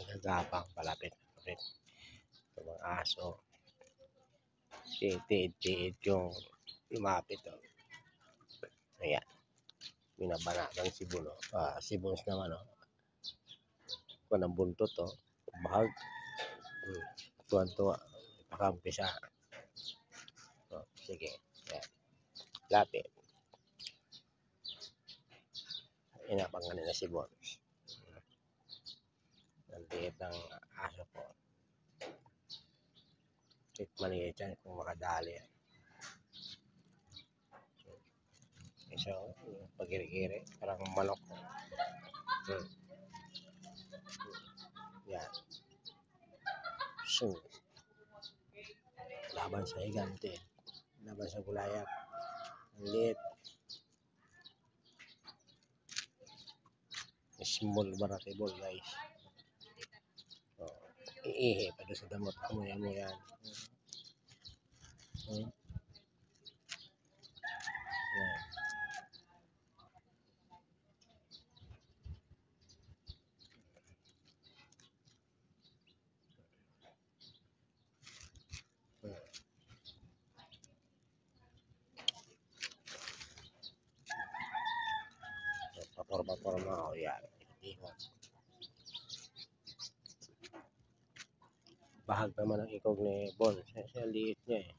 Nagapang palapit-lapit. Ito mga aso. Tiid-tiid yung lumapit. Oh. Ayan. Binabanatan si Buno. Si Bones naman. Oh. Kung ang buntot. Oh. Bahag. Tuwan-tuwa. Pakampi siya. Oh, sige. Ayan. Lapit. Inabangan nila si Bones. Nandiit ang aso ko. Maliit yan kung makadali yan. So, pagiri-giri, parang manok. Yan. So, laban sa higante. Laban sa gulayat. Ang liit. Small baratable, guys. So, iihi pa doon sa damot. Amoy-amoy yan. Yan. Patorma-torma ako yan. Bahag naman ang ikog ni Bon. Siya liit niya eh.